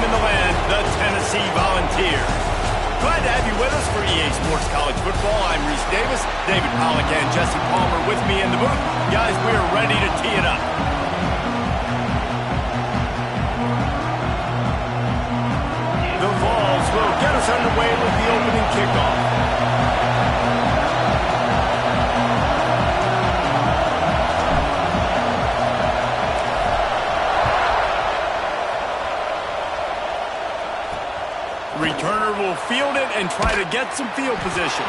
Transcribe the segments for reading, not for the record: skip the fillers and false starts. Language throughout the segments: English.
in the land, the Tennessee Volunteers. Glad to have you with us for EA Sports College Football. I'm Reese Davis, David Pollack, and Jesse Palmer with me in the booth. Guys, we are ready to tee it up. The Vols will get us underway with the opening kickoff. Returner will field it and try to get some field position.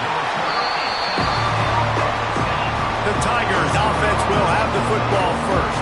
The Tigers offense will have the football first.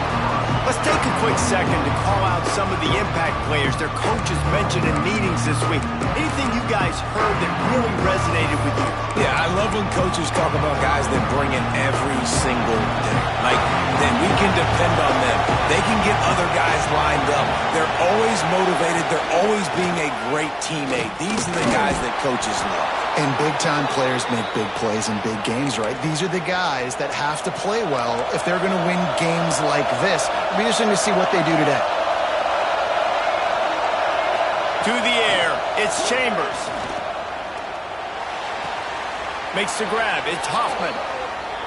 Let's take a quick second to call out some of the impact players their coaches mentioned in meetings this week. Anything you guys heard that really resonated with you? Yeah, I love when coaches talk about guys that bring in every single day. Like, then we can depend on them. They can get other guys lined up. They're always motivated. They're always being a great teammate. These are the guys that coaches love. And big-time players make big plays in big games, right? These are the guys that have to play well if they're going to win games like this. It'll be interesting to see what they do today. To the air, it's Chambers. Makes the grab, it's Hoffman.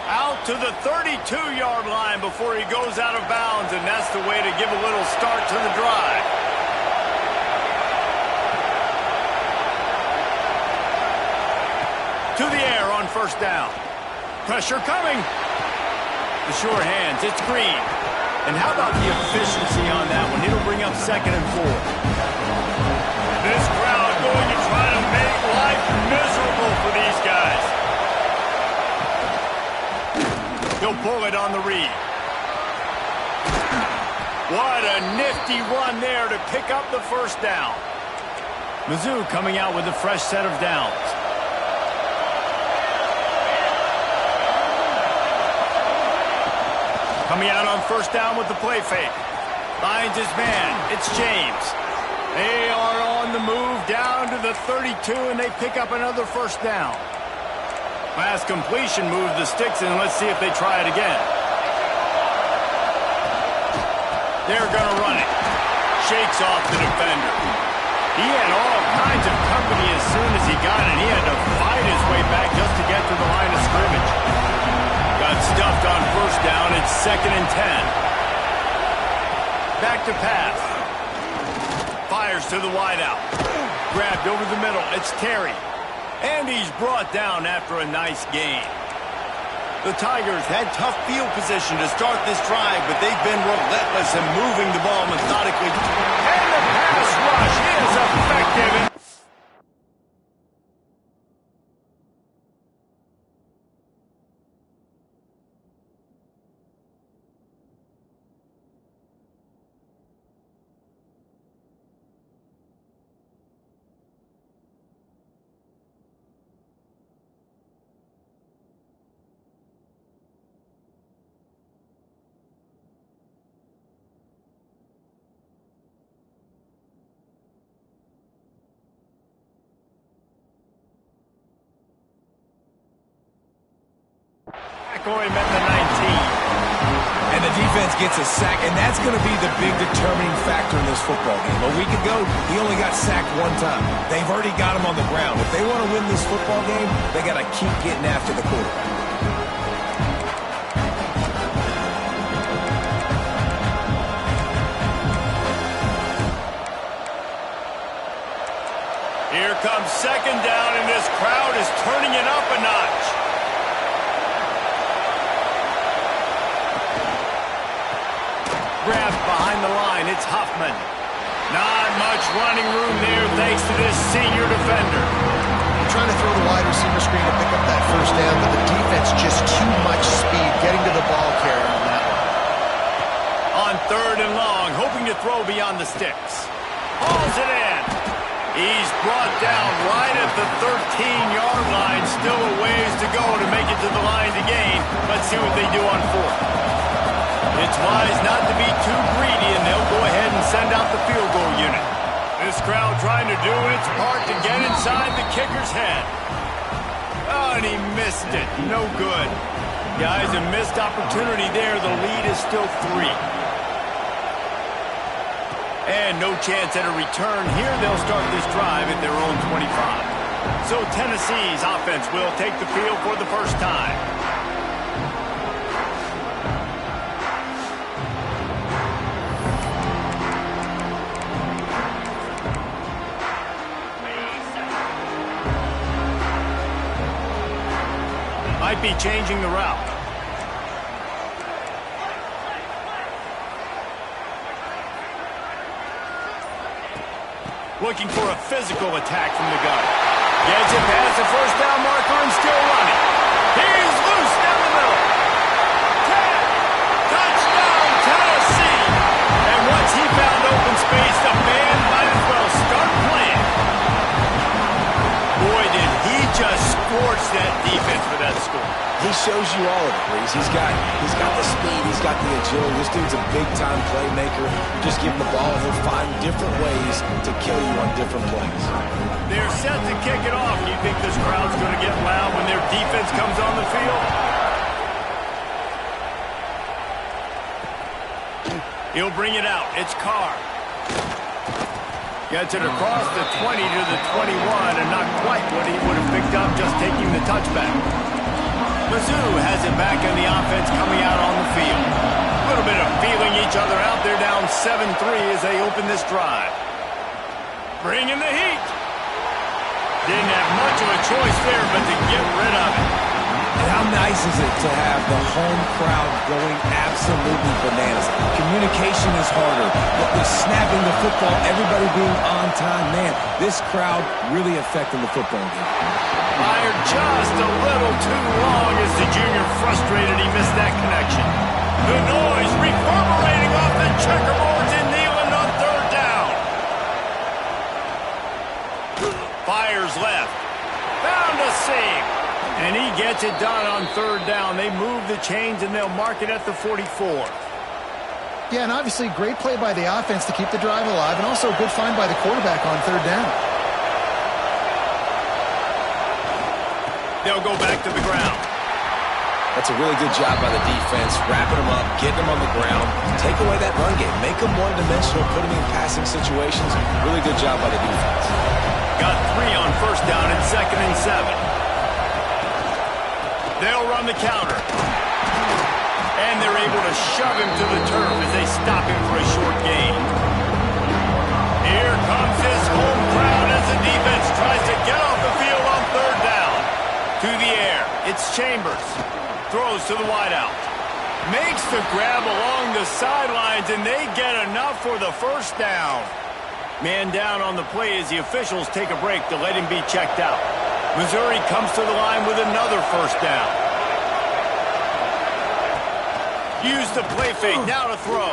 Out to the 32-yard line before he goes out of bounds, and that's the way to give a little start to the drive. To the air on first down. Pressure coming. The sure hands, it's Green. And how about the efficiency on that one? It'll bring up 2nd and 4. This crowd going to try to make life miserable for these guys. He'll pull it on the read. What a nifty run there to pick up the first down. Mizzou coming out with a fresh set of downs. Coming out on first down with the play fake. Finds his man. It's James. They are on the move down to the 32, and they pick up another first down. Pass completion moves the sticks, and let's see if they try it again. They're going to run it. Shakes off the defender. He had all kinds of company as soon as he got it. He had to fight his way back just to get to the line of scrimmage. Got stuffed on first down. It's 2nd and 10. Back to pass. Fires to the wideout. Grabbed over the middle. It's Terry. And he's brought down after a nice gain. The Tigers had tough field position to start this drive, but they've been relentless in moving the ball methodically. And the pass rush is effective. Going at the 19. And the defense gets a sack, and that's going to be the big determining factor in this football game. A week ago, he only got sacked one time. They've already got him on the ground. If they want to win this football game, they got to keep getting after the quarterback. Here comes 2nd down, and this crowd is turning it up a notch. Grabbed behind the line, it's Hoffman. Not much running room there thanks to this senior defender. Trying to throw the wide receiver screen to pick up that first down, but the defense just too much speed getting to the ball carrier on that one. On 3rd and long, hoping to throw beyond the sticks. Hauls it in. He's brought down right at the 13-yard line. Still a ways to go to make it to the line to gain. Let's see what they do on 4th. It's wise not to be too greedy, and they'll go ahead and send out the field goal unit. This crowd trying to do its part to get inside the kicker's head. Oh, and he missed it. No good. Guys, a missed opportunity there. The lead is still 3. And no chance at a return here. They'll start this drive at their own 25. So Tennessee's offense will take the field for the first time. Might be changing the route. Looking for a physical attack from the gun. Gets it past the first down marker and still running. He's loose down the middle. Tenn! Touchdown, Tennessee! And once he found open space, the band might as well start playing. Boy, did he just scorch that defense for that score. He shows you all of it, Breeze. He's got the speed, he's got the agility. This dude's a big-time playmaker. You just give him the ball, and he'll find different ways to kill you on different plays. They're set to kick it off. Do you think this crowd's going to get loud when their defense comes on the field? He'll bring it out. It's Carr. Gets it across the 20 to the 21, and not quite what he would have picked up just taking the touchback. Mizzou has it back in the offense coming out on the field. A little bit of feeling each other out. They're down 7-3 as they open this drive. Bringing the heat. Didn't have much of a choice there but to get rid of it. And how nice is it to have the home crowd going absolutely bananas? Communication is harder, but with snapping the football, everybody being on time, man, this crowd really affecting the football game. Fired just a little too long as the junior frustrated he missed that connection. The noise reverberating off the checkerboards in Neyland on third down. Fires left. Found a seam. And he gets it done on third down. They move the chains and they'll mark it at the 44. Yeah, and obviously great play by the offense to keep the drive alive, and also a good find by the quarterback on third down. They'll go back to the ground. That's a really good job by the defense, wrapping them up, getting them on the ground, take away that run game, make them one-dimensional, put them in passing situations. Really good job by the defense. Got 3 on first down and 2nd and 7. They'll run the counter. And they're able to shove him to the turf as they stop him for a short gain. Here comes his home crowd as the defense tries to get off the field on third down. To the air, it's Chambers. Throws to the wideout. Makes the grab along the sidelines, and they get enough for the first down. Man down on the play as the officials take a break to let him be checked out. Missouri comes to the line with another first down. Use the play fake, now to throw.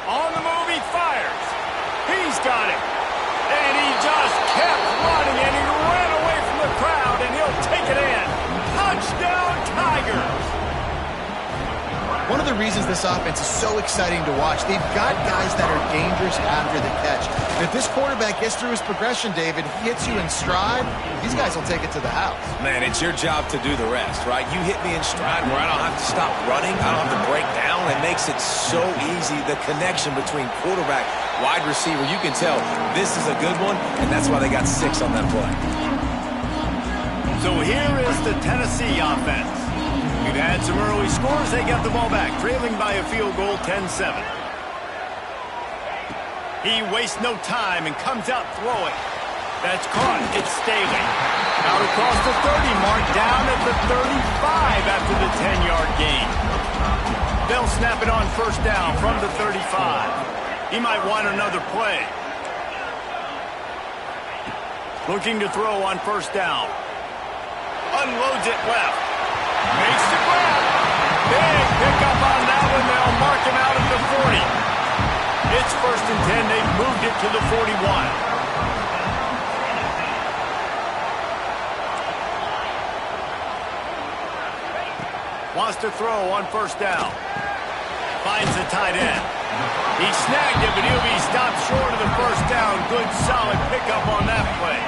On the move, he fires. He's got it. And he just kept running, and he ran away from the crowd, and he'll take it in. Touchdown, Tigers! One of the reasons this offense is so exciting to watch, they've got guys that are dangerous after the catch. And if this quarterback gets through his progression, David, hits you in stride, these guys will take it to the house. Man, it's your job to do the rest, right? You hit me in stride where I don't have to stop running, I don't have to break down. It makes it so easy, the connection between quarterback, wide receiver. You can tell this is a good one, and that's why they got 6 on that play. So here is the Tennessee offense. We've had some early scores. They get the ball back, trailing by a field goal, 10-7. He wastes no time and comes out throwing. That's caught. It's Staley. Out across the 30 mark, down at the 35 after the 10-yard gain. They'll snap it on first down from the 35. He might want another play. Looking to throw on first down. Unloads it left. Makes the grab. Big pickup on that one. They'll mark him out at the 40. It's 1st and 10. They've moved it to the 41. Wants to throw on first down. Finds the tight end. He snagged it, but he'll be stopped short of the first down. Good, solid pickup on that play.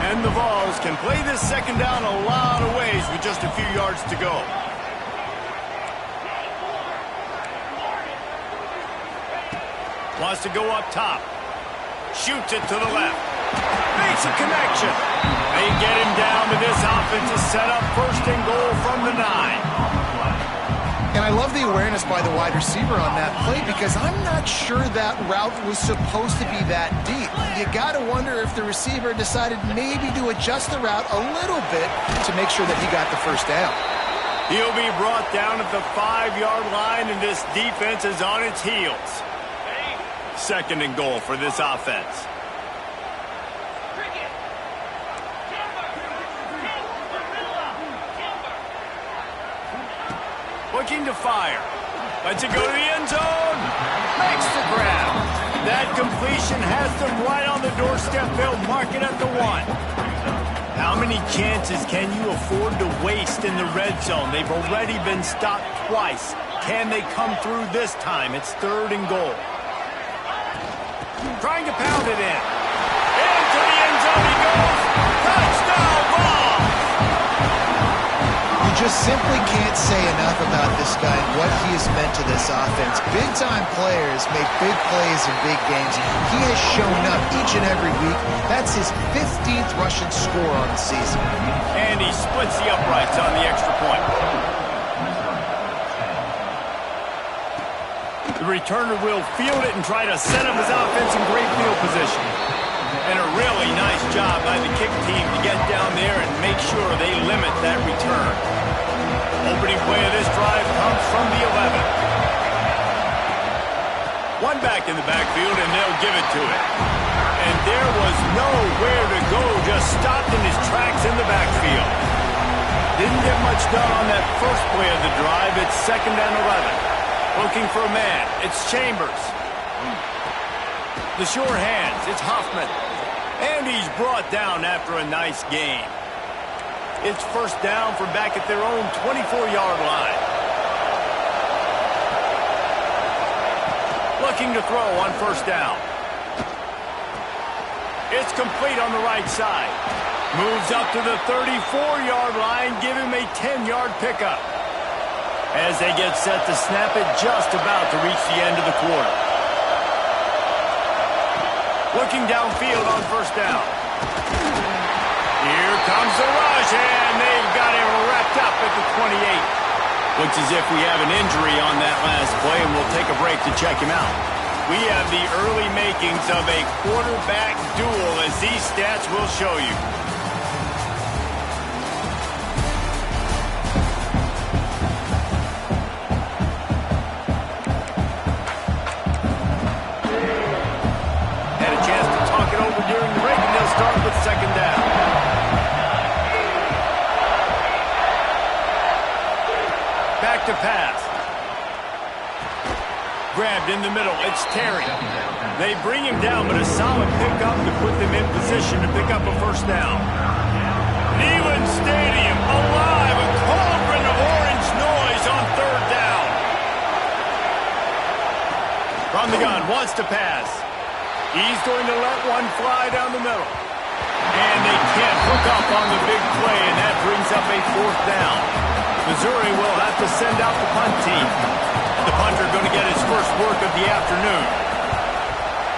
And the Vols can play this second down a lot of ways with just a few yards to go. Wants to go up top. Shoots it to the left. Makes a connection. They get him down, but this offense is set up first and goal from the 9. And I love the awareness by the wide receiver on that play because I'm not sure that route was supposed to be that deep. You got to wonder if the receiver decided maybe to adjust the route a little bit to make sure that he got the first down. He'll be brought down at the 5-yard line, and this defense is on its heels. Second and goal for this offense. Looking to fire. Lets it go to the end zone. Makes the grab. That completion has them right on the doorstep. They'll mark it at the 1. How many chances can you afford to waste in the red zone? They've already been stopped twice. Can they come through this time? It's third and goal. Trying to pound it in. Into the end zone he goes. Touchdown ball! You just simply can't say enough about this guy and what he has meant to this offense. Big-time players make big plays in big games. He has shown up each and every week. That's his 15th rushing score on the season. And he splits the uprights on the extra point. The returner will field it and try to set up his offense in great field position. And a really nice job by the kick team to get down there and make sure they limit that return. Opening play of this drive comes from the 11. One back in the backfield, and they'll give it to it. And there was nowhere to go, just stopped in his tracks in the backfield. Didn't get much done on that first play of the drive. It's 2nd and 11. Looking for a man. It's Chambers. The sure hands. It's Hoffman. And he's brought down after a nice gain. It's first down from back at their own 24-yard line. Looking to throw on first down. It's complete on the right side. Moves up to the 34-yard line. Give him a 10-yard pickup. As they get set to snap it, just about to reach the end of the quarter. Looking downfield on first down. Here comes the rush, and they've got him wrapped up at the 28. Looks as if we have an injury on that last play, and we'll take a break to check him out. We have the early makings of a quarterback duel, as these stats will show you. Start with second down. Back to pass. Grabbed in the middle. It's Terry. They bring him down, but a solid pickup to put them in position to pick up a first down. Neyland Stadium alive. A cauldron of orange noise on third down. From the gun, wants to pass. He's going to let one fly down the middle. And they can't hook up on the big play, and that brings up a fourth down. Missouri will have to send out the punt team. The punter going to get his first work of the afternoon.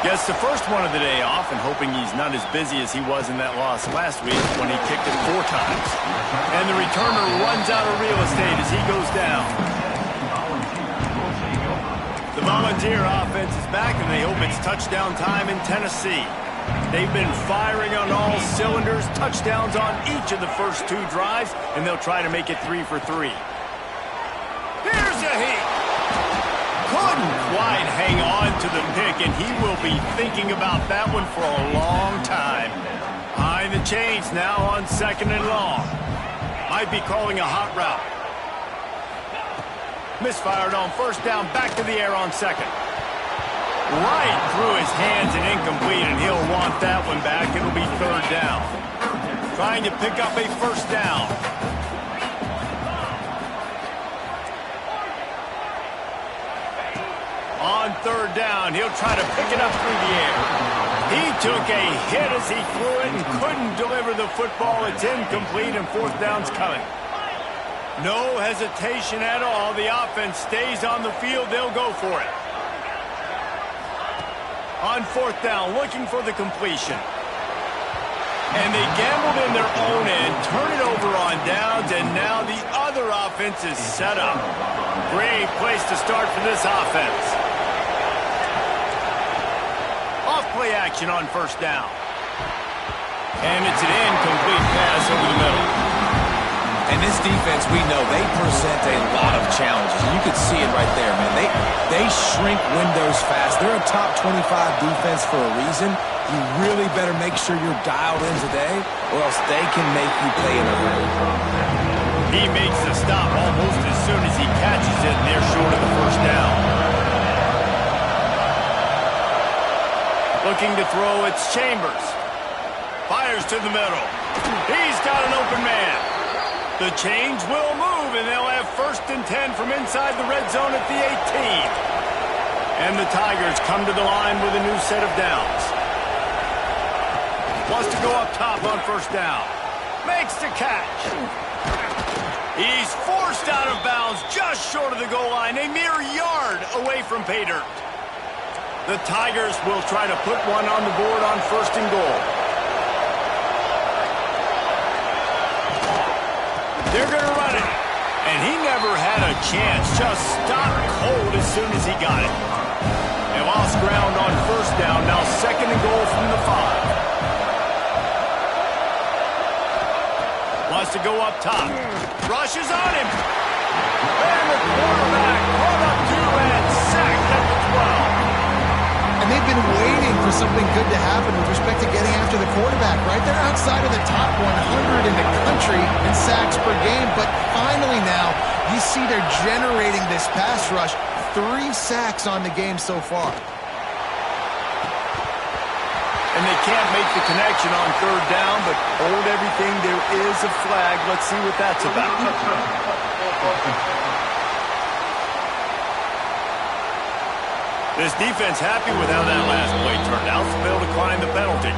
Gets the first one of the day off, and hoping he's not as busy as he was in that loss last week when he kicked it 4 times. And the returner runs out of real estate as he goes down. The Volunteer offense is back, and they hope it's touchdown time in Tennessee. They've been firing on all cylinders, touchdowns on each of the first 2 drives, and they'll try to make it 3 for 3. Here's a heat. Couldn't quite hang on to the pick, and he will be thinking about that one for a long time. Behind the chains now on 2nd and long. Might be calling a hot route. Misfired on first down, back to the air on 2nd. Right through his hands and incomplete, and he'll want that one back. It'll be 3rd down. Trying to pick up a first down. On 3rd down, he'll try to pick it up through the air. He took a hit as he threw it and couldn't deliver the football. It's incomplete, and 4th down's coming. No hesitation at all. The offense stays on the field. They'll go for it. On fourth down, looking for the completion. And they gambled in their own end, turn it over on downs, and now the other offense is set up. Great place to start for this offense. Off play action on first down. And it's an incomplete pass over the middle. And this defense, we know, they present a lot of challenges. You can see it right there, man. They shrink windows fast. They're a top 25 defense for a reason. You really better make sure you're dialed in today, or else they can make you pay in a hurry. He makes the stop almost as soon as he catches it, and they're short of the first down. Looking to throw, it's Chambers. Fires to the middle. He's got an open man. The chains will move, and they'll have 1st and 10 from inside the red zone at the 18. And the Tigers come to the line with a new set of downs. Wants to go up top on first down. Makes the catch. He's forced out of bounds just short of the goal line, a mere yard away from pay dirt. The Tigers will try to put one on the board on 1st and goal. They're going to run it. And he never had a chance. Just stopped cold as soon as he got it. They lost ground on first down. Now 2nd and goal from the 5. Wants to go up top. Rushes on him. And the quarterback brought up 2 and sacked at the 12. And they've been waiting for something good to happen with respect to getting after the quarterback, right? They're outside of the top 100 in the country in sacks per game, but finally now you see they're generating this pass rush. 3 sacks on the game so far. And they can't make the connection on 3rd down, but hold everything. There is a flag. Let's see what that's about. This defense happy with how that last play turned out, so they'll decline the penalty.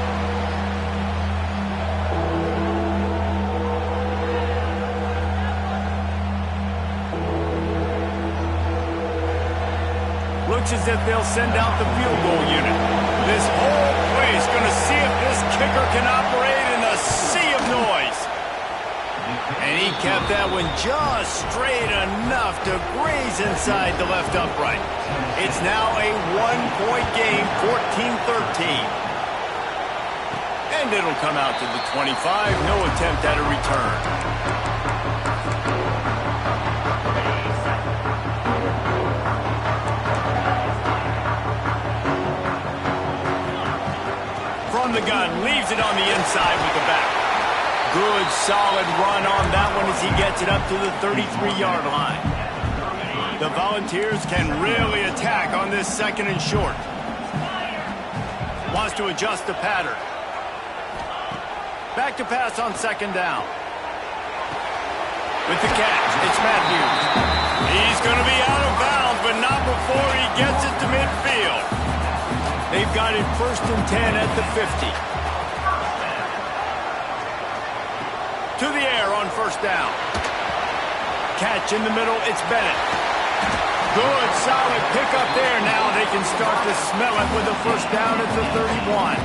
Looks as if they'll send out the field goal unit. This whole play is going to see if this kicker can operate in a sea of noise. And he kept that one just straight enough to graze inside the left upright. It's now a 1-point game, 14-13. And it'll come out to the 25. No attempt at a return. From the gun, leaves it on the inside with the back. Good, solid run on that one as he gets it up to the 33-yard line. The Volunteers can really attack on this 2nd and short. Wants to adjust the pattern. Back to pass on 2nd down. With the catch, it's Matthews. He's going to be out of bounds, but not before he gets it to midfield. They've got it 1st and 10 at the 50. To the air on 1st down. Catch in the middle, it's Bennett. Good, solid pickup there. Now they can start to smell it with a 1st down at the 31.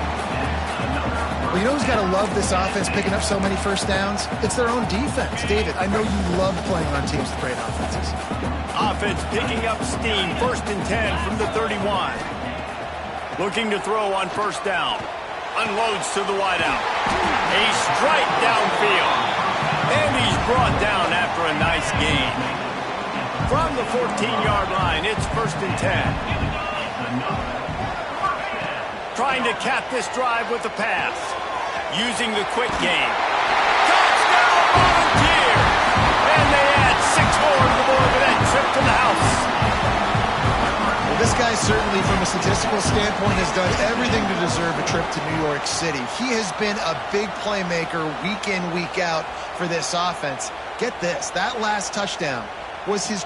Well, you know who's got to love this offense picking up so many 1st downs? It's their own defense. David, I know you love playing on teams with great offenses. Offense picking up steam, 1st and 10 from the 31. Looking to throw on 1st down. Unloads to the wideout. A strike downfield. And he's brought down after a nice gain. From the 14-yard line, it's 1st and 10. Trying to cap this drive with the pass. Using the quick game. Touchdown, Volunteer! And they add 6 more to the board with that trip to the house. Well, this guy certainly, from a statistical standpoint, has done everything to deserve a trip to New York City. He has been a big playmaker week in, week out for this offense. Get this, that last touchdown was his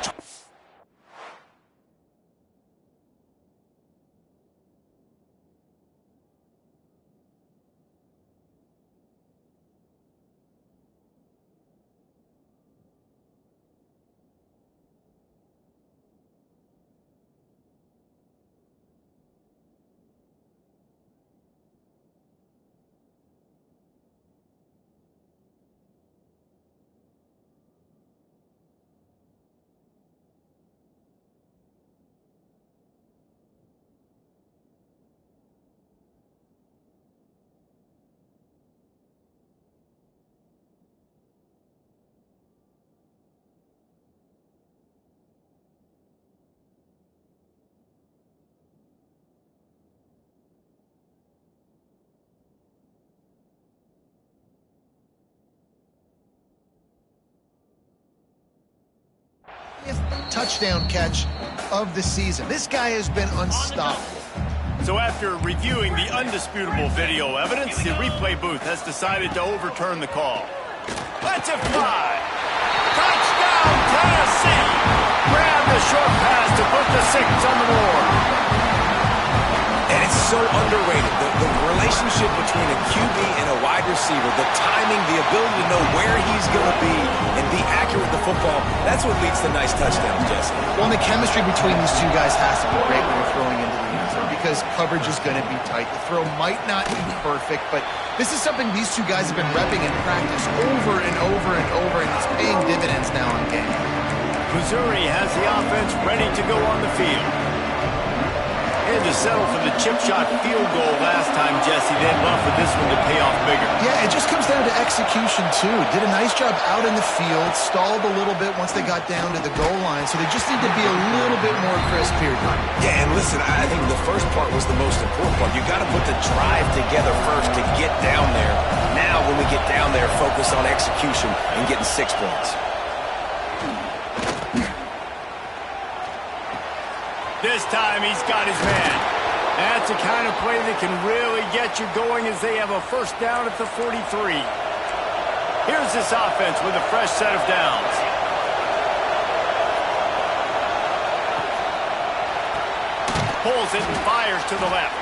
touchdown catch of the season. This guy has been unstoppable. So after reviewing the undisputable video evidence, the replay booth has decided to overturn the call. Let's it fly. Touchdown, Tennessee. Grab the short pass to put the 6 on the board. And it's so underrated. The relationship between a QB and a wide receiver, the timing, the ability to know where he's going to be and be accurate with the football, that's what leads to nice touchdowns, Jesse. Well, and the chemistry between these two guys has to be great when you're throwing into the end zone because coverage is going to be tight. The throw might not be perfect, but this is something these two guys have been repping in practice over and over and over, and it's paying dividends now in game. Missouri has the offense ready to go on the field. Had to settle for the chip shot field goal last time, Jesse. They'd love for this one to pay off bigger. Yeah, it just comes down to execution, too. Did a nice job out in the field, stalled a little bit once they got down to the goal line, so they just need to be a little bit more crisp here. Yeah, and listen, I think the first part was the most important part. You got to put the drive together first to get down there. Now, when we get down there, focus on execution and getting 6 points. This time he's got his man. That's the kind of play that can really get you going as they have a first down at the 43. Here's this offense with a fresh set of downs. Pulls it and fires to the left.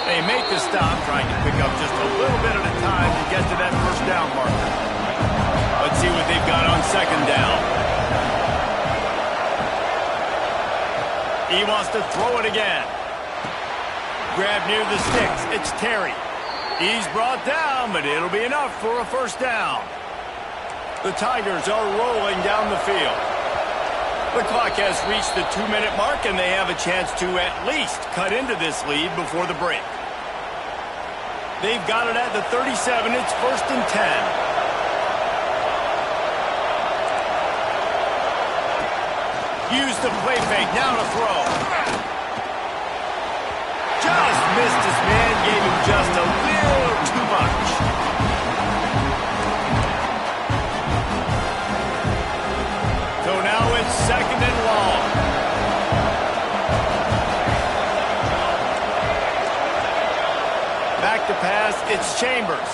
They make the stop, trying to pick up just a little bit at a time to get to that first down marker. Let's see what they've got on second down. He wants to throw it again. Grab near the sticks. It's Terry. He's brought down, but it'll be enough for a first down. The Tigers are rolling down the field. The clock has reached the 2-minute mark, and they have a chance to at least cut into this lead before the break. They've got it at the 37. It's 1st and 10. Use the play fake, now to throw. Just missed his man, gave him just a little too much. So now it's 2nd and long. Back to pass, it's Chambers.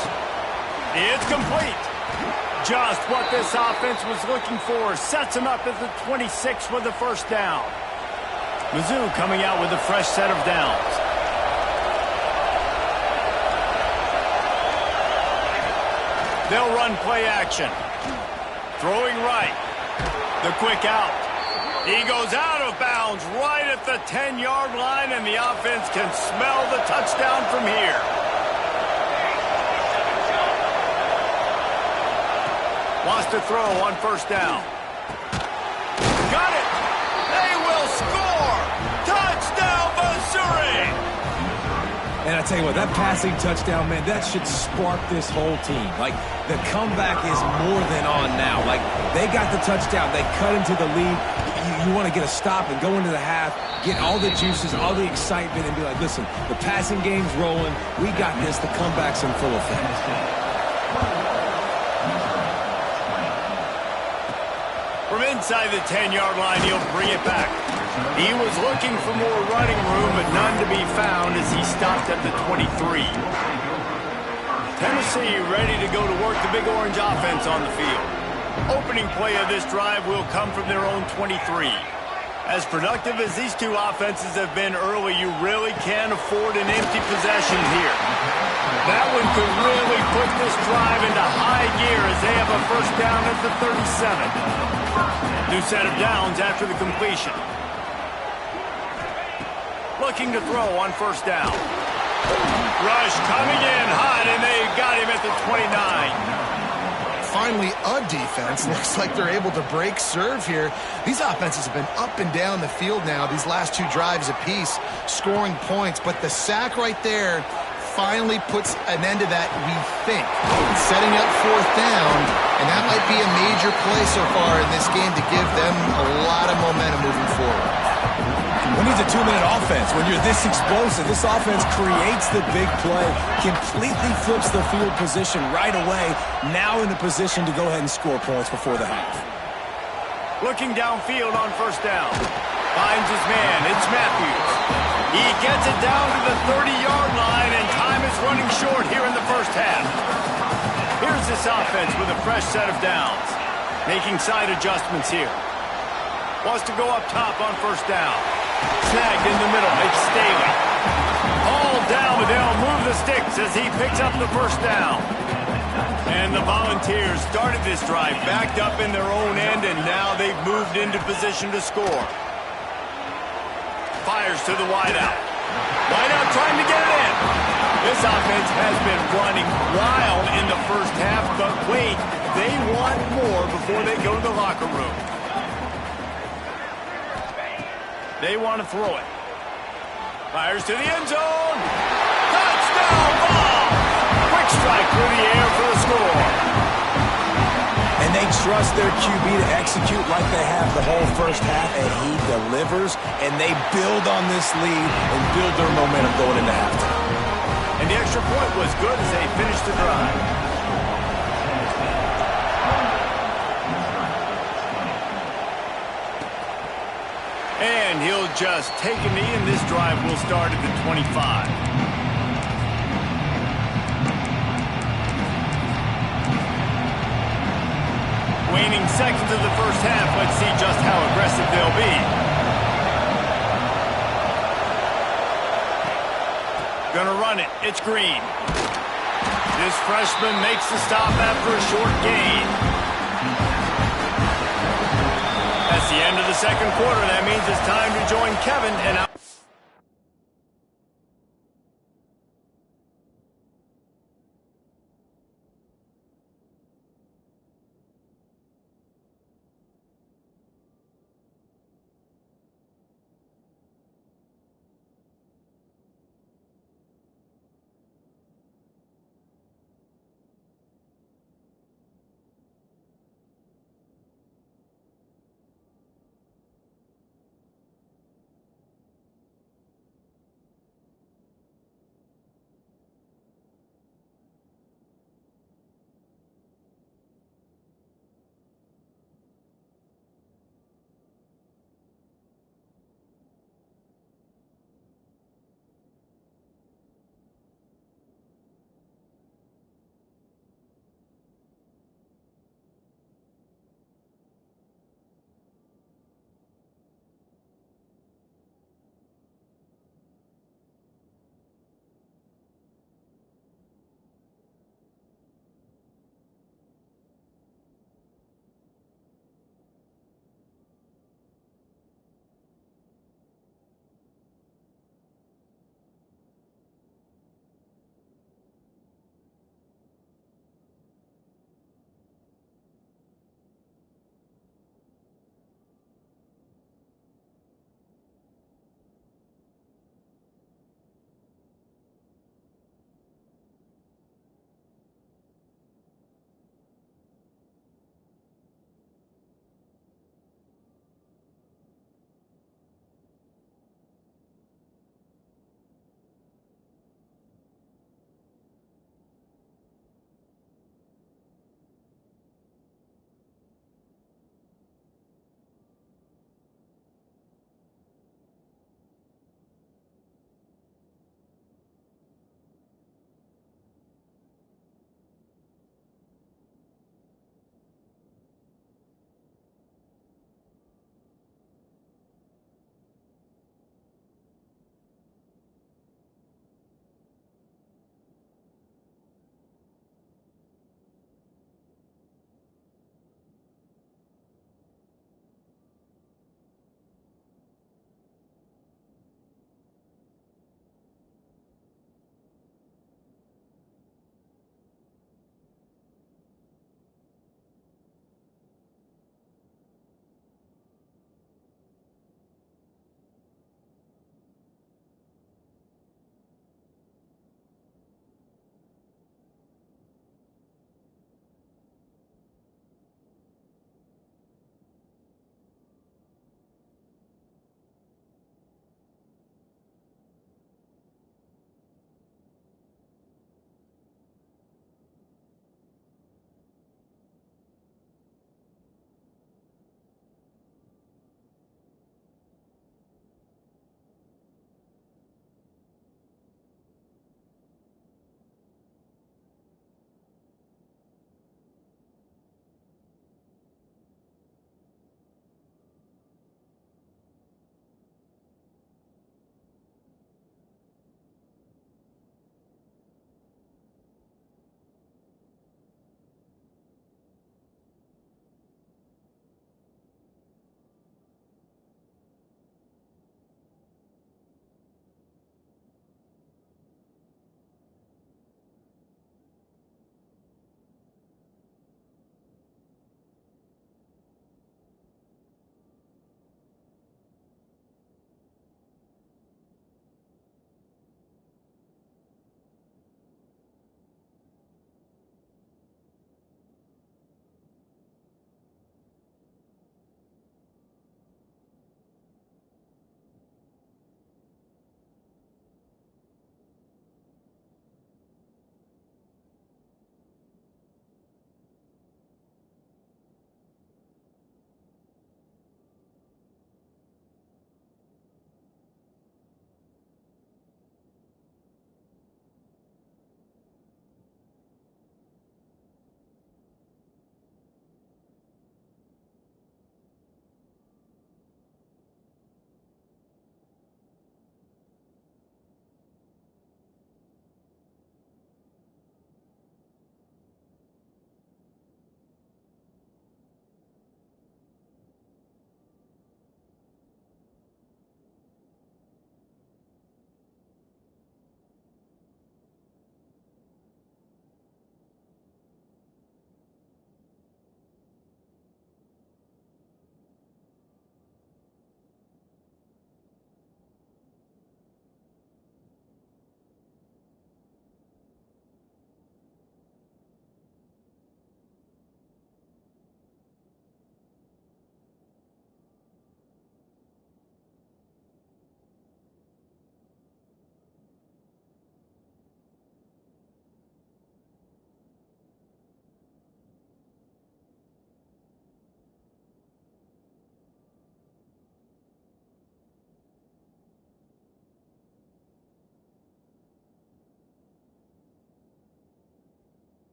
It's complete. Just what this offense was looking for. Sets him up at the 26 with the first down. Mizzou coming out with a fresh set of downs. They'll run play action. Throwing right. The quick out. He goes out of bounds right at the 10-yard line, and the offense can smell the touchdown from here. Wants to throw on first down. Got it! They will score! Touchdown, Missouri! And I tell you what, that passing touchdown, man, that should spark this whole team. Like, the comeback is more than on now. Like, they got the touchdown. They cut into the lead. You want to get a stop and go into the half, get all the juices, all the excitement, and be like, listen, the passing game's rolling. We got this. The comeback's in full effect. From inside the 10-yard line, he'll bring it back. He was looking for more running room, but none to be found as he stopped at the 23. Tennessee ready to go to work the Big Orange offense on the field. Opening play of this drive will come from their own 23. As productive as these two offenses have been early, you really can't afford an empty possession here. That one could really put this drive into high gear as they have a first down at the 37. New set of downs after the completion. Looking to throw on first down. Rush coming in hot, and they got him at the 29. Finally, a defense. Looks like they're able to break serve here. These offenses have been up and down the field now, these last two drives apiece, scoring points. But the sack right there finally puts an end to that, we think. Setting up fourth down, and that might be a major play so far in this game to give them a lot of momentum moving forward. When it's a 2-minute offense, when you're this explosive, this offense creates the big play, completely flips the field position right away, now in the position to go ahead and score points before the half. Looking downfield on first down. Finds his man. It's Matthews. He gets it down to the 30-yard line, and time is running short here in the first half. Here's this offense with a fresh set of downs. Making side adjustments here. Wants to go up top on first down. Snagged in the middle. It's Staley. Hauled down, but they'll move the sticks as he picks up the first down. And the Volunteers started this drive backed up in their own end, and now they've moved into position to score. Fires to the wideout. Wideout trying to get it in. This offense has been running wild in the first half, but wait, they want more before they go to the locker room. They want to throw it. Fires to the end zone. Touchdown ball! Quick strike through the air for the score. And they trust their QB to execute like they have the whole first half, and he delivers, and they build on this lead and build their momentum going into halftime. And the extra point was good as they finished the drive. And he'll just take a knee, and this drive will start at the 25. Waning seconds of the first half. Let's see just how aggressive they'll be. Gonna run it. It's Green. This freshman makes the stop after a short gain. That's the end of the second quarter. That means it's time to join Kevin and out.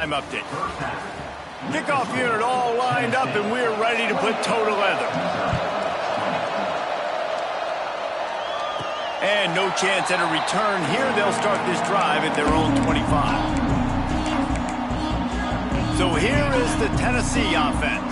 I'm update. Kickoff unit all lined up, and we're ready to put toe to leather. And no chance at a return here. They'll start this drive at their own 25. So here is the Tennessee offense.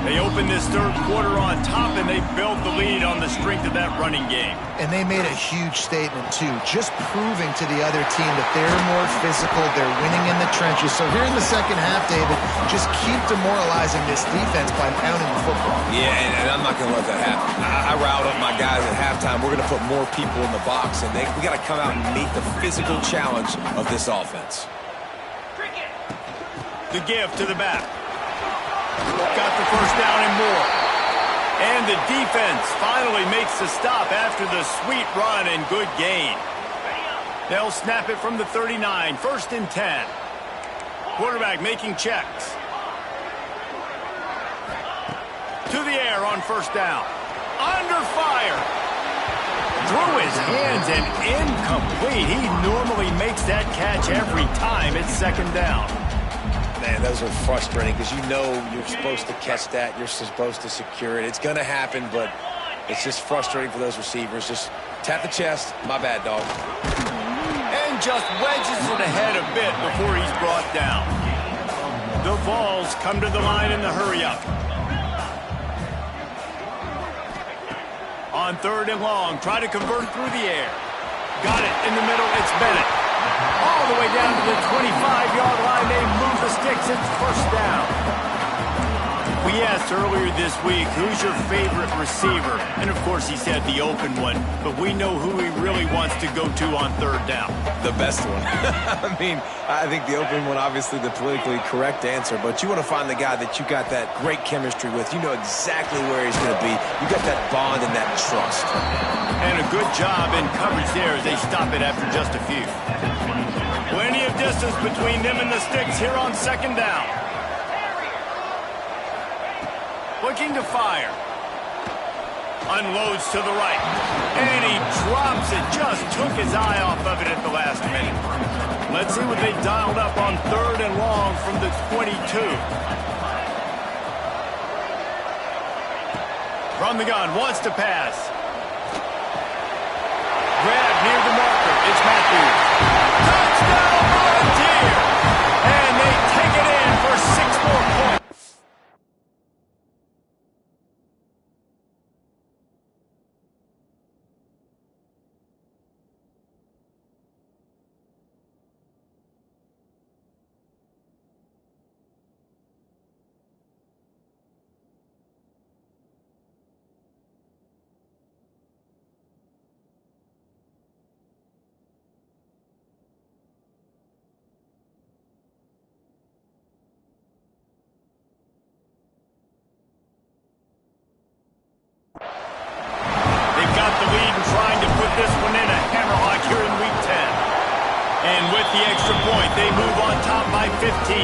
They open this third quarter on top, and they build the lead on the strength of that running game. And they made a huge statement, too, just proving to the other team that they're more physical, they're winning in the trenches. So here in the second half, David, just keep demoralizing this defense by pounding the football. Yeah, and I'm not going to let that happen. I riled up my guys at halftime. We're going to put more people in the box, and we got to come out and meet the physical challenge of this offense. The give to the back. Got the first down and more. And the defense finally makes the stop after the sweet run and good gain. They'll snap it from the 39, 1st and 10. Quarterback making checks. To the air on first down. Under fire. Through his hands and incomplete. He normally makes that catch every time it's second down. Man, those are frustrating because you know you're supposed to catch that. You're supposed to secure it. It's going to happen, but it's just frustrating for those receivers. Just tap the chest. My bad, dog. And just wedges it ahead a bit before he's brought down. The Vols come to the line in the hurry-up. On 3rd and long, try to convert through the air. Got it in the middle. It's Bennett. All the way down to the 25-yard line. They move the sticks. It's first down. We asked earlier this week, who's your favorite receiver? And, of course, he said the open one. But we know who he really wants to go to on 3rd down. The best one. I mean, I think the open one, obviously the politically correct answer. But you want to find the guy that you got that great chemistry with. You know exactly where he's going to be. You got that bond and that trust. And a good job in coverage there as they stop it after just a few. Plenty of distance between them and the sticks here on 2nd down. Looking to fire. Unloads to the right. And he drops it. Just took his eye off of it at the last minute. Let's see what they dialed up on 3rd and long from the 22. From the gun, wants to pass. Grab near the marker. It's Matthews. Touchdown, Volunteer! And they take it in for 6 more points. This one in a hammerlock here in Week 10. And with the extra point, they move on top by 15.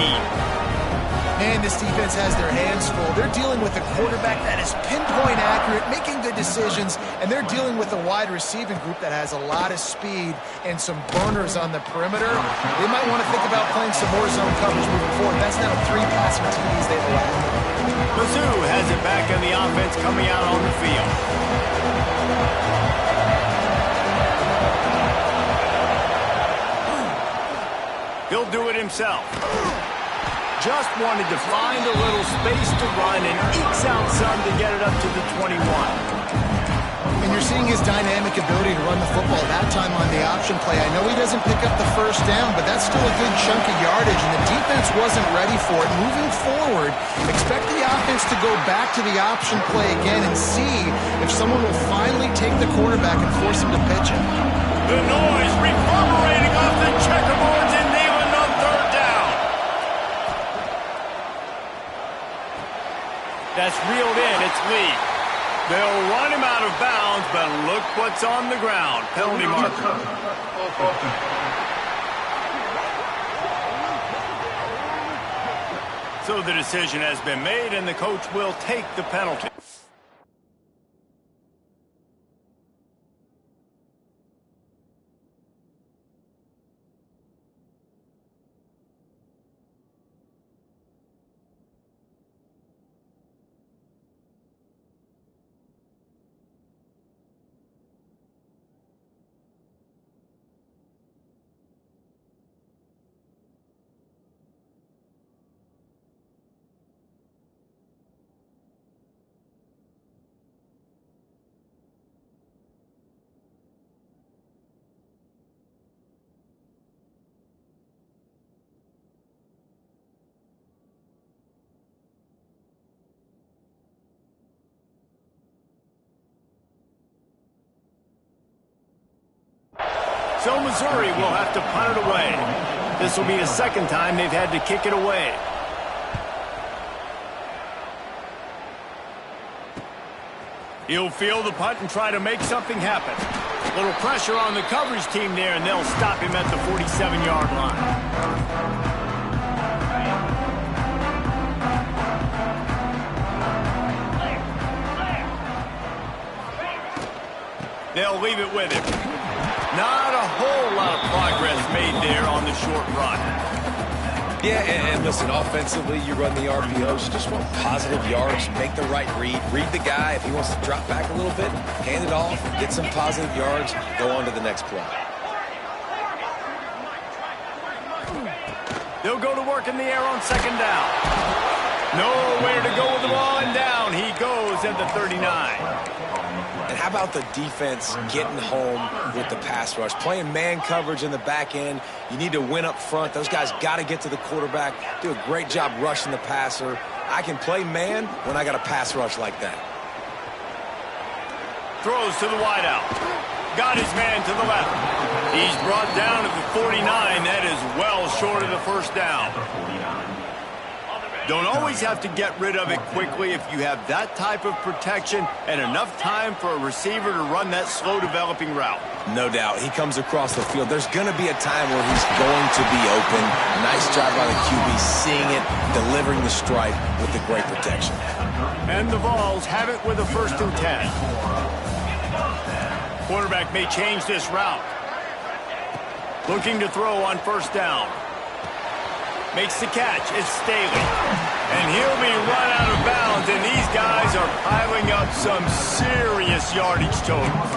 And this defense has their hands full. They're dealing with a quarterback that is pinpoint accurate, making good decisions, and they're dealing with a wide receiving group that has a lot of speed and some burners on the perimeter. They might want to think about playing some more zone coverage moving forward. That's now 3 passing TDs they've allowed. Mizzou has it back on the offense coming out on the field. He'll do it himself. Just wanted to find a little space to run and ekes out some to get it up to the 21. And you're seeing his dynamic ability to run the football that time on the option play. I know he doesn't pick up the first down, but that's still a good chunk of yardage, and the defense wasn't ready for it. Moving forward, expect the offense to go back to the option play again and see if someone will finally take the quarterback and force him to pitch it. The noise reverberating off the checkerboards in Neyland on 3rd down. That's reeled in. It's Lee. They'll run him out of bounds, but look what's on the ground. Penalty marker. So the decision has been made, and the coach will take the penalty. So Missouri will have to punt it away. This will be the second time they've had to kick it away. He'll field the punt and try to make something happen. A little pressure on the coverage team there, and they'll stop him at the 47-yard line. They'll leave it with him. Not a whole lot of progress made there on the short run. Yeah, and listen, offensively, you run the RPOs. You just want positive yards, make the right read. Read the guy. If he wants to drop back a little bit, hand it off, get some positive yards, go on to the next play. They'll go to work in the air on second down. Nowhere to go with the ball, and down he goes at the 39. And how about the defense getting home with the pass rush? Playing man coverage in the back end. You need to win up front. Those guys got to get to the quarterback, do a great job rushing the passer. I can play man when I got a pass rush like that. Throws to the wideout. Got his man to the left. He's brought down at the 49. That is well short of the first down. Don't always have to get rid of it quickly if you have that type of protection and enough time for a receiver to run that slow-developing route. No doubt. He comes across the field. There's going to be a time where he's going to be open. Nice job by the QB seeing it, delivering the strike with the great protection. And the Vols have it with a 1st and 10. Quarterback may change this route. Looking to throw on 1st down. Makes the catch. It's Staley. And he'll be run out of bounds, and these guys are piling up some serious yardage totals.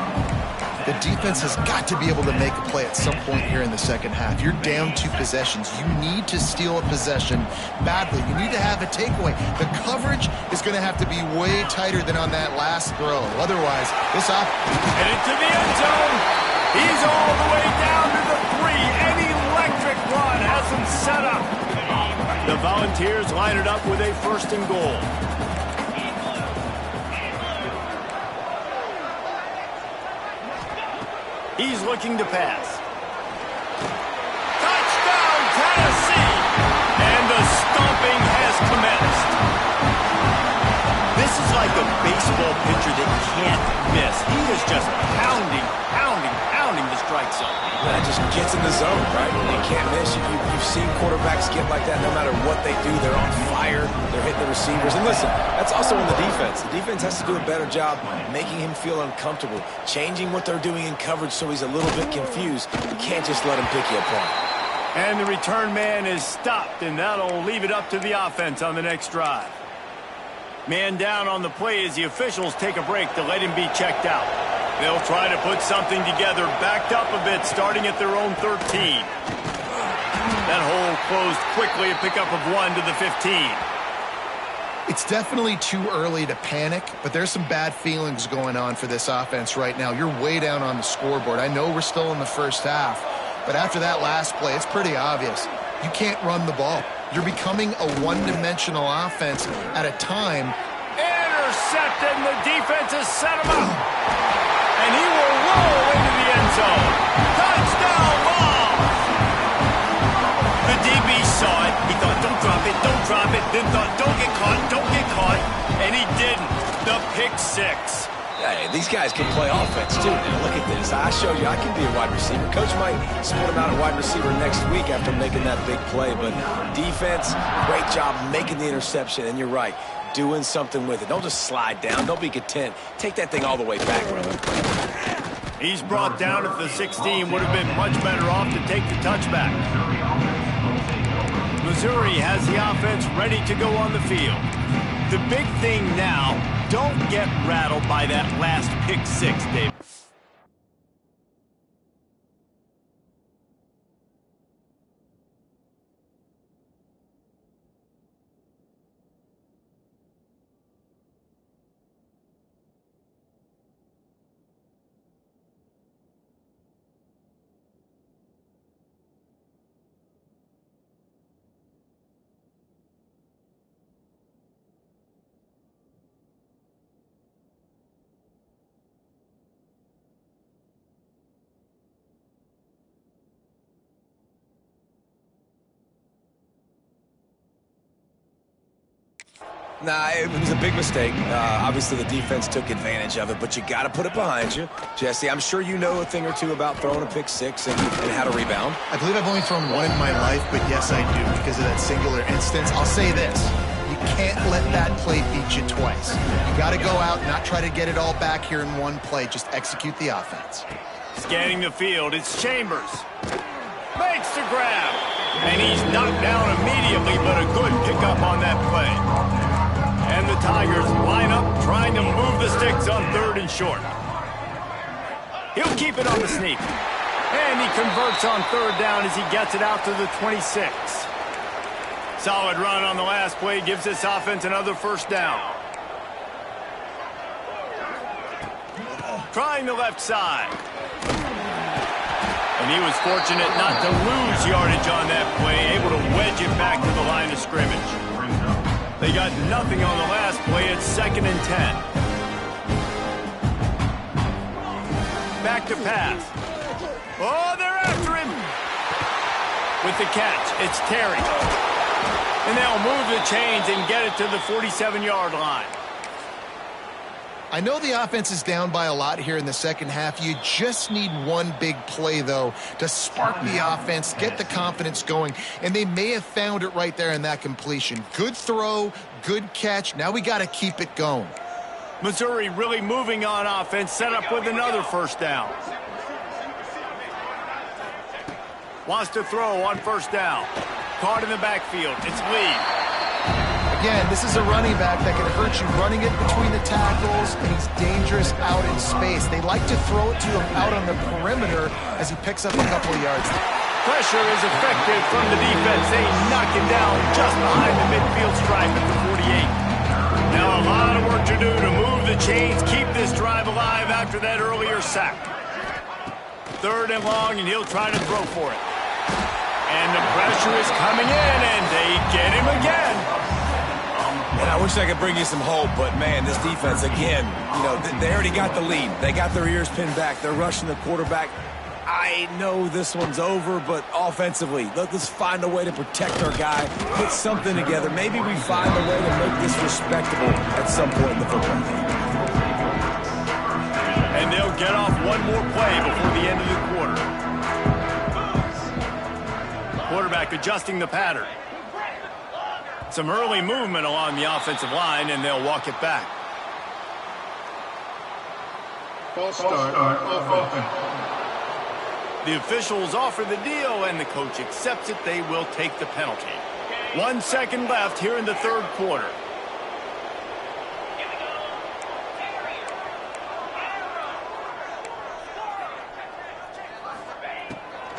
The defense has got to be able to make a play at some point here in the second half. You're down 2 possessions. You need to steal a possession badly. You need to have a takeaway. The coverage is going to have to be way tighter than on that last throw. Otherwise, this off. And into the end zone. He's all the way down to the 3. An electric run has him set up. The Volunteers line it up with a 1st and goal. He's looking to pass. Touchdown, Tennessee! And the stomping has commenced. This is like a baseball pitcher that can't miss. He is just pounding the strike zone. That just gets in the zone, right? You can't miss. You've seen quarterbacks get like that no matter what they do. They're on fire. They're hitting the receivers. And listen, that's also on the defense. The defense has to do a better job making him feel uncomfortable, changing what they're doing in coverage so he's a little bit confused. You can't just let him pick you apart. And the return man is stopped, and that'll leave it up to the offense on the next drive. Man down on the play as the officials take a break to let him be checked out. They'll try to put something together, backed up a bit, starting at their own 13. That hole closed quickly, a pickup of 1 to the 15. It's definitely too early to panic, but there's some bad feelings going on for this offense right now. You're way down on the scoreboard. I know we're still in the first half, but after that last play, it's pretty obvious. You can't run the ball. You're becoming a one-dimensional offense at a time. Intercepted, and the defense has set him up. And he will roll into the end zone. Touchdown, Vols! The DB saw it. He thought, don't drop it. Then thought, don't get caught. And he didn't. The pick 6. Yeah, these guys can play offense, too. Now, look at this. I showed you I can be a wide receiver. Coach might split him out at wide receiver next week after making that big play. But defense, great job making the interception. And you're right, doing something with it. Don't just slide down. Don't be content. Take that thing all the way back, brother. He's brought down at the 16. Would have been much better off to take the touchback. Missouri has the offense ready to go on the field. The big thing now, don't get rattled by that last pick 6, Dave. Nah, it was a big mistake. Obviously, the defense took advantage of it, but you got to put it behind you. Jesse, I'm sure you know a thing or two about throwing a pick six and how to rebound. I believe I've only thrown one in my life, but yes, I do because of that singular instance. I'll say this. You can't let that play beat you twice. You got to go out, not try to get it all back here in one play. Just execute the offense. Scanning the field, it's Chambers. Makes the grab. And he's knocked down immediately, but a good pickup on that play. And the Tigers line up, trying to move the sticks on 3rd and short. He'll keep it on the sneak. And he converts on 3rd down as he gets it out to the 26. Solid run on the last play gives this offense another 1st down. Trying the left side. And he was fortunate not to lose yardage on that play, able to wedge it back to the line of scrimmage. They got nothing on the last play. It's 2nd and 10. Back to pass. Oh, they're after him. With the catch, it's Terry. And they'll move the chains and get it to the 47-yard line. I know the offense is down by a lot here in the second half. You just need one big play, though, to spark the offense, get the confidence going, and they may have found it right there in that completion. Good throw, good catch. Now we got to keep it going. Missouri really moving on offense, set up with another 1st down. Wants to throw on 1st down. Caught in the backfield. It's Lee. Again, this is a running back that can hurt you running it between the tackles, and he's dangerous out in space. They like to throw it to him out on the perimeter as he picks up a couple of yards. Pressure is effective from the defense. They knock him down just behind the midfield stripe at the 48. Now a lot of work to do to move the chains, keep this drive alive after that earlier sack. 3rd and long, and he'll try to throw for it. And the pressure is coming in, and they get him again. And I wish I could bring you some hope, but, man, this defense, again, you know, they already got the lead. They got their ears pinned back. They're rushing the quarterback. I know this one's over, but offensively, let's find a way to protect our guy, put something together. Maybe we find a way to make this respectable at some point in the football game. And they'll get off one more play before the end of the quarter. Quarterback adjusting the pattern. Some early movement along the offensive line, and they'll walk it back. False start, offense. The officials offer the deal, and the coach accepts it. They will take the penalty. 1 second left here in the 3rd quarter.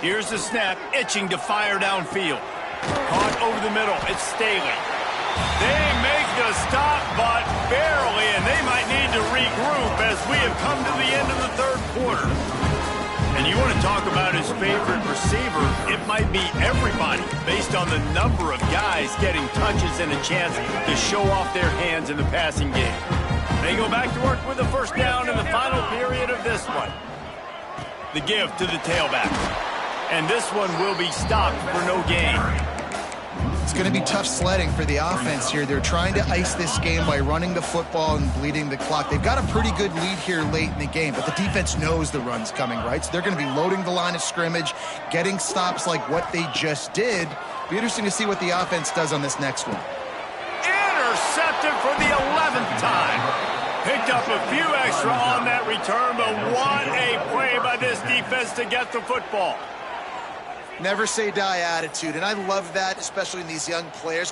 Here's the snap, itching to fire downfield. Caught over the middle, it's Staley. They make the stop, but barely, and they might need to regroup as we have come to the end of the 3rd quarter. And you want to talk about his favorite receiver, it might be everybody, based on the number of guys getting touches and a chance to show off their hands in the passing game. They go back to work with a 1st down in the final period of this one. The give to the tailback. And this one will be stopped for no gain. It's going to be tough sledding for the offense here. They're trying to ice this game by running the football and bleeding the clock. They've got a pretty good lead here late in the game, but the defense knows the run's coming, right? So they're going to be loading the line of scrimmage, getting stops like what they just did. Be interesting to see what the offense does on this next one. Intercepted for the 11th time. Picked up a few extra on that return, but what a play by this defense to get the football. Never say die attitude, and I love that, especially in these young players.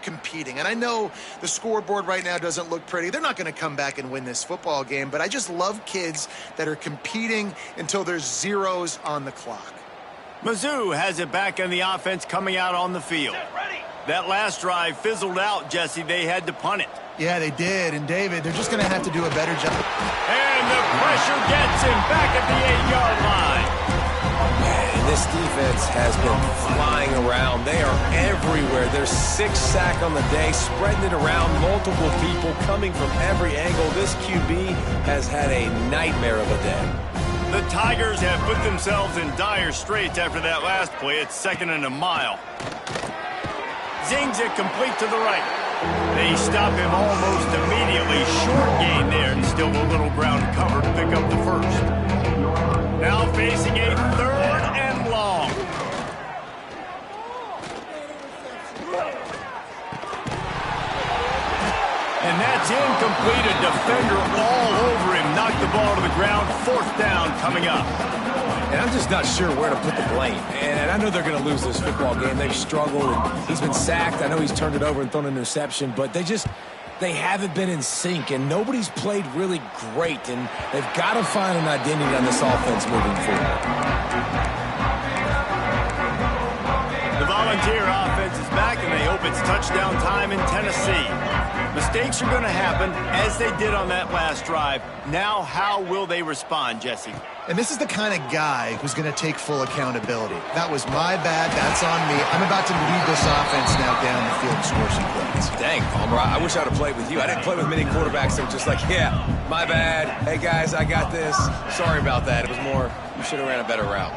competing. And I know the scoreboard right now doesn't look pretty. They're not going to come back and win this football game, but I just love kids that are competing until there's zeros on the clock. Mizzou has it back in the offense coming out on the field. That last drive fizzled out, Jesse. They had to punt it. Yeah, they did. And, David, they're just going to have to do a better job. And the pressure gets him back at the 8-yard line. Man, this defense has been flying around. They are everywhere. There's 6 sacks on the day, spreading it around, multiple people coming from every angle. This QB has had a nightmare of a day. The Tigers have put themselves in dire straits after that last play. It's 2nd and a mile. Zings it complete to the right. They stop him almost immediately. Short gain there, and still a little ground cover to pick up the first. Now facing a 3rd and long. And that's incomplete. A defender all over him. Knocked the ball to the ground. 4th down coming up. And I'm just not sure where to put the blame. And I know they're going to lose this football game. They've struggled, and he's been sacked. I know he's turned it over and thrown an interception, but they haven't been in sync, and nobody's played really great, and they've got to find an identity on this offense moving forward. The Volunteer offense is back, and they hope it's touchdown time in Tennessee. Mistakes are going to happen, as they did on that last drive. Now, how will they respond, Jesse? And this is the kind of guy who's going to take full accountability. That was my bad. That's on me. I'm about to lead this offense now down the field and score some points. Dang, Palmer, I wish I would have played with you. I didn't play with many quarterbacks that were just like, yeah, my bad. Hey, guys, I got this. Sorry about that. It was more, you should have ran a better route.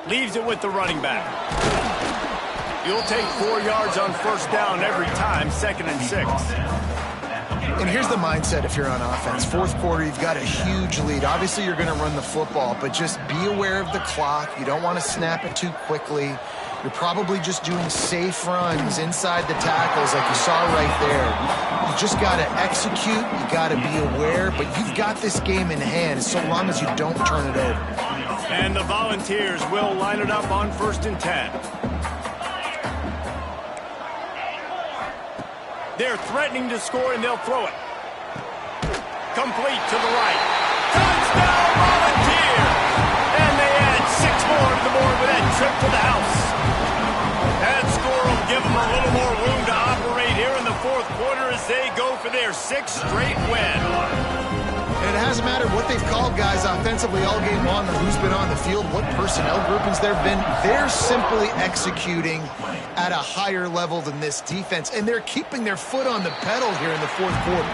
Leaves it with the running back. You'll take 4 yards on 1st down every time, 2nd and 6. And here's the mindset if you're on offense. 4th quarter, you've got a huge lead. Obviously, you're going to run the football, but just be aware of the clock. You don't want to snap it too quickly. You're probably just doing safe runs inside the tackles like you saw right there. You just got to execute. You got to be aware, but you've got this game in hand so long as you don't turn it over. And the Volunteers will line it up on 1st and 10. They're threatening to score, and they'll throw it. Complete to the right. Touchdown, Volunteer! And they add 6 more to the board with that trip to the house. That score will give them a little more room to operate here in the 4th quarter as they go for their 6th straight win. And it hasn't mattered what they've called guys offensively all game long or who's been on the field, what personnel groupings there have been. They're simply executing at a higher level than this defense, and they're keeping their foot on the pedal here in the 4th quarter.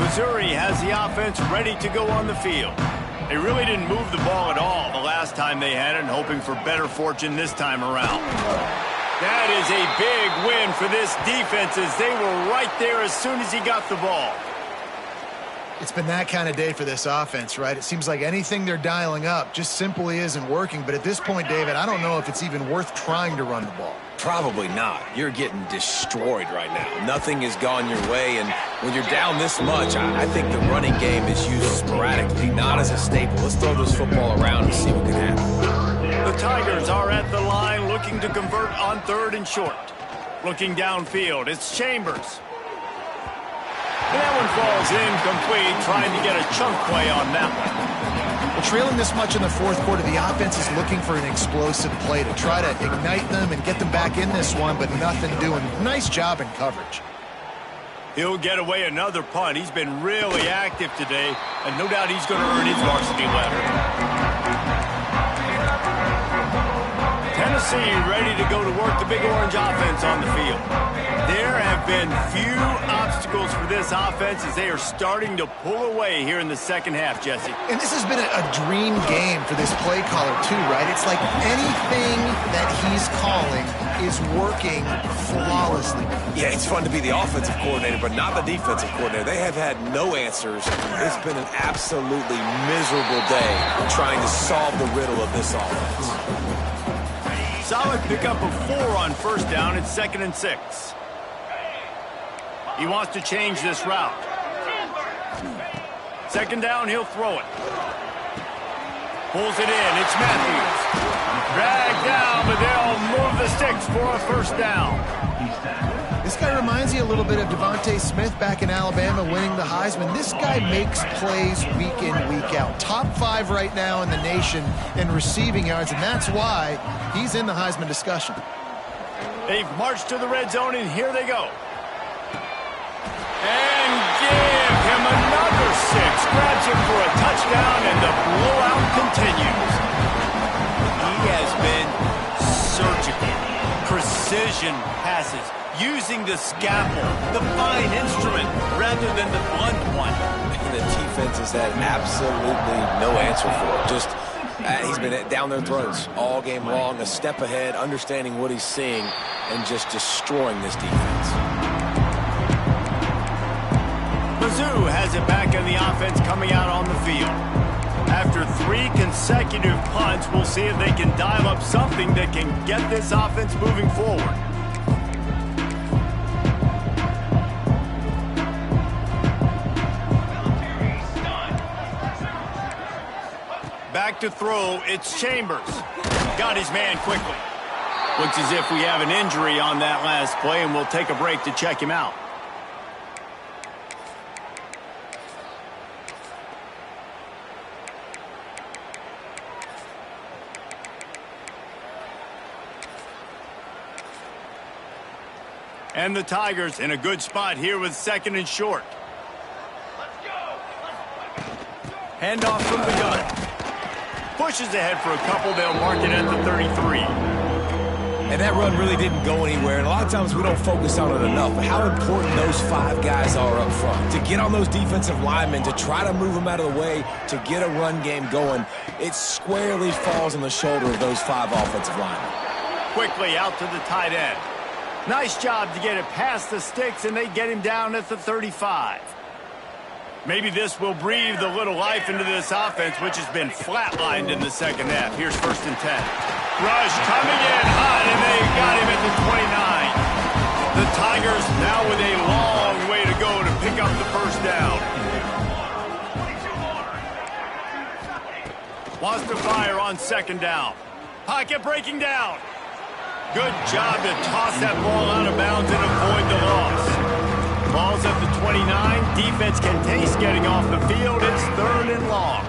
Missouri has the offense ready to go on the field. They really didn't move the ball at all the last time they had it, and hoping for better fortune this time around. That is a big win for this defense as they were right there as soon as he got the ball. It's been that kind of day for this offense, right? It seems like anything they're dialing up just simply isn't working. But at this point, David, I don't know if it's even worth trying to run the ball. Probably not. You're getting destroyed right now. Nothing has gone your way, and when you're down this much, I think the running game is used sporadically, not as a staple. Let's throw this football around and see what can happen. The Tigers are at the line looking to convert on 3rd and short. Looking downfield, it's Chambers. And that one falls incomplete, trying to get a chunk play on that one. Well, trailing this much in the 4th quarter, the offense is looking for an explosive play to try to ignite them and get them back in this one, but nothing doing. Nice job in coverage. He'll get away another punt. He's been really active today, and no doubt he's going to earn his varsity letter. Tennessee ready to go to work the Big Orange offense on the field. There have been few obstacles for this offense as they are starting to pull away here in the 2nd half, Jesse. And this has been a dream game for this play caller too, right? It's like anything that he's calling is working flawlessly. Yeah, it's fun to be the offensive coordinator, but not the defensive coordinator. They have had no answers. It's been an absolutely miserable day trying to solve the riddle of this offense. Solid pickup of 4 on 1st down. It's 2nd and 6. He wants to change this route. Second down, he'll throw it. Pulls it in. It's Matthews. Dragged down, but they'll move the sticks for a first down. This guy reminds you a little bit of Devontae Smith back in Alabama winning the Heisman. This guy makes plays week in, week out. Top 5 right now in the nation in receiving yards, and that's why he's in the Heisman discussion. They've marched to the red zone, and here they go. And give him another 6. Grabs him for a touchdown, and the blowout continues. He has been surgical. Precision passes. Using the scalpel, the fine instrument, rather than the blunt one. The defense has had absolutely no answer for it. Just, he's been down their throats all game long, a step ahead, understanding what he's seeing, and just destroying this defense. Mizzou has it back in the offense coming out on the field. After 3 consecutive punts, we'll see if they can dial up something that can get this offense moving forward. Back to throw, it's Chambers. Got his man quickly. Looks as if we have an injury on that last play, and we'll take a break to check him out. And the Tigers in a good spot here with 2nd and short. Handoff from the gun. Pushes ahead for a couple. They'll mark it at the 33. And that run really didn't go anywhere. And a lot of times we don't focus on it enough. But how important those 5 guys are up front. To get on those defensive linemen, to try to move them out of the way, to get a run game going, it squarely falls on the shoulder of those 5 offensive linemen. Quickly out to the tight end. Nice job to get it past the sticks, and they get him down at the 35. Maybe this will breathe a little life into this offense, which has been flatlined in the second half. Here's 1st and 10. Rush coming in hot, and they got him at the 29. The Tigers now with a long way to go to pick up the first down. Wants to fire on 2nd down. Pocket breaking down. Good job to toss that ball out of bounds and avoid the loss. Ball's at the 29. Defense can taste getting off the field. It's 3rd and long.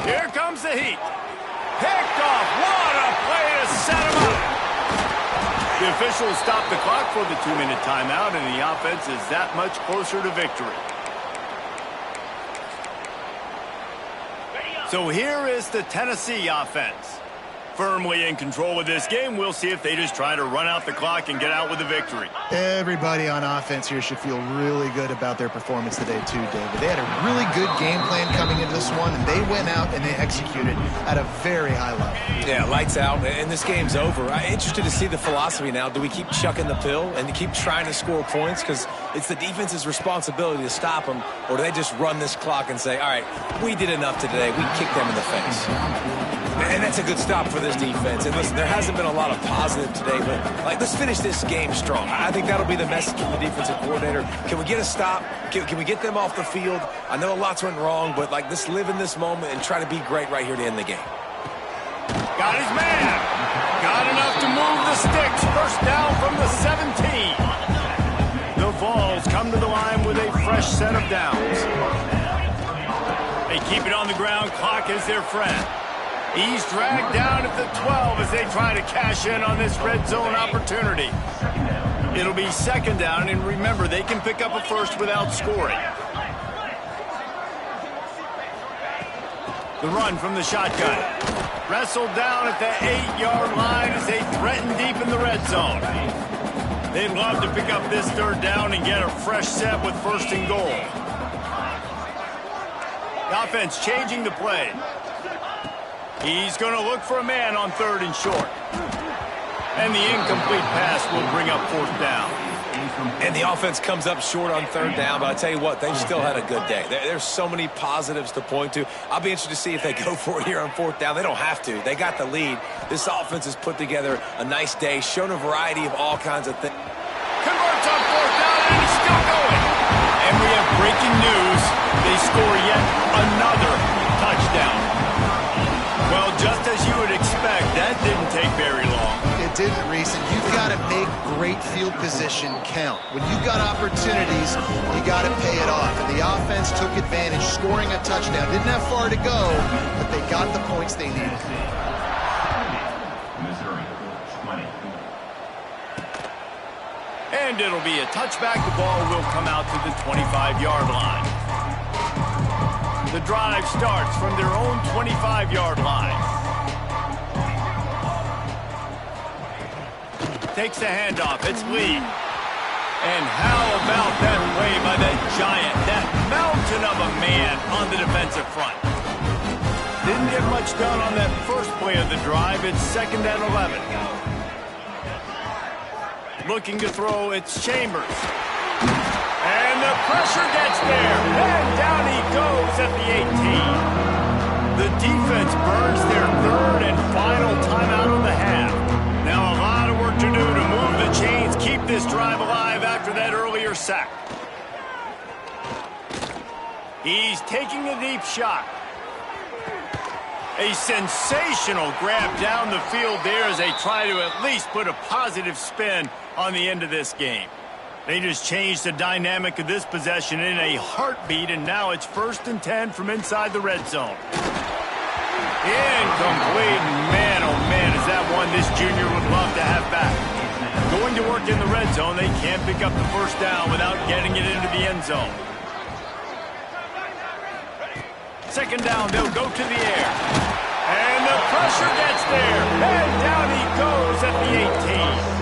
Here comes the heat. Picked off. What a play to set him up. The officials stopped the clock for the 2-minute timeout, and the offense is that much closer to victory. So here is the Tennessee offense. Firmly in control of this game. We'll see if they just try to run out the clock and get out with a victory. Everybody on offense here should feel really good about their performance today too, David. They had a really good game plan coming into this one, and they went out and they executed at a very high level. Yeah, lights out, and this game's over. I'm interested to see the philosophy now. Do we keep chucking the pill and keep trying to score points because it's the defense's responsibility to stop them, or do they just run this clock and say, all right, we did enough today. We kicked them in the face. And that's a good stop for this defense. And listen, there hasn't been a lot of positive today, but let's finish this game strong. I think that'll be the message from the defensive coordinator. Can we get a stop? Can we get them off the field? I know lots went wrong, but let's live in this moment and try to be great right here to end the game. Got his man. Got enough to move the sticks. First down from the 17. The Vols come to the line with a fresh set of downs. They keep it on the ground. Clock is their friend. He's dragged down at the 12 as they try to cash in on this red zone opportunity. It'll be 2nd down, and remember, they can pick up a first without scoring. The run from the shotgun. Wrestled down at the 8-yard line as they threaten deep in the red zone. They'd love to pick up this 3rd down and get a fresh set with 1st and goal. The offense changing the play. He's going to look for a man on 3rd and short. And the incomplete pass will bring up 4th down. And the offense comes up short on 3rd down, but I tell you what, they've still had a good day. There's so many positives to point to. I'll be interested to see if they go for it here on 4th down. They don't have to. They got the lead. This offense has put together a nice day, shown a variety of all kinds of things. Converts on 4th down, and he Breaking news, they score yet another touchdown. Well, just as you would expect, that didn't take very long. It didn't, Reese, and you've got to make great field position count. When you've got opportunities, you got to pay it off. And the offense took advantage, scoring a touchdown. Didn't have far to go, but they got the points they needed. And it'll be a touchback. The ball will come out to the 25-yard line. The drive starts from their own 25-yard line. Takes the handoff. It's Lee. And how about that play by that giant, that mountain of a man on the defensive front? Didn't get much done on that first play of the drive. It's 2nd and 11. Looking to throw, it's Chambers. And the pressure gets there. And down he goes at the 18. The defense burns their 3rd and final timeout of the half. Now a lot of work to do to move the chains, keep this drive alive after that earlier sack. He's taking a deep shot. A sensational grab down the field there as they try to at least put a positive spin on the end of this game. They just changed the dynamic of this possession in a heartbeat, and now it's 1st and 10 from inside the red zone. Incomplete. Man, oh man, is that one this junior would love to have back. Going to work in the red zone, they can't pick up the 1st down without getting it into the end zone. 2nd down, they'll go to the air. And the pressure gets there. And down he goes at the 18.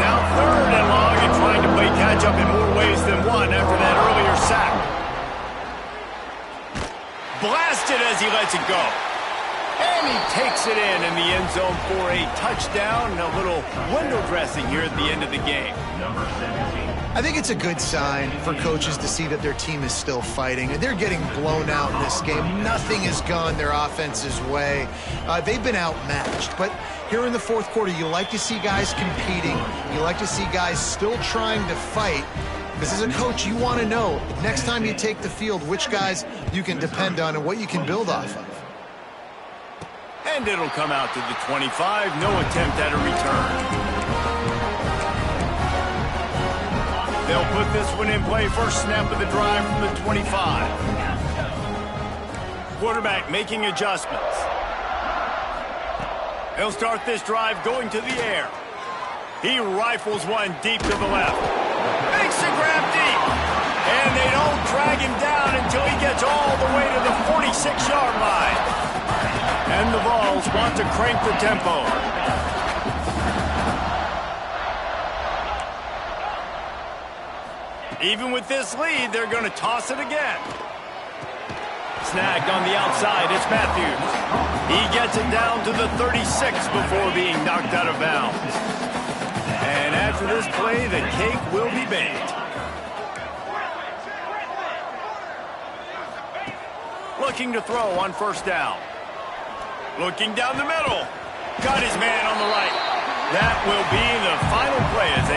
Now 3rd and long, and trying to play catch-up in more ways than one after that earlier sack. Blasted as he lets it go. And he takes it in the end zone for a touchdown and a little window dressing here at the end of the game. Number 17. I think it's a good sign for coaches to see that their team is still fighting. They're getting blown out in this game. Nothing has gone their offense's way. They've been outmatched. But here in the 4th quarter, you like to see guys competing. You like to see guys still trying to fight. Because as a coach, you want to know, next time you take the field, which guys you can depend on and what you can build off of. And it'll come out to the 25. No attempt at a return. They'll put this one in play. First snap of the drive from the 25. Quarterback making adjustments. He'll start this drive going to the air. He rifles one deep to the left. Makes a grab deep. And they don't drag him down until he gets all the way to the 46-yard line. And the Vols want to crank the tempo. Even with this lead, they're going to toss it again. Snagged on the outside, it's Matthews. He gets it down to the 36 before being knocked out of bounds. And after this play, the cake will be baked. Looking to throw on 1st down. Looking down the middle. Got his man on the right. That will be the final play as they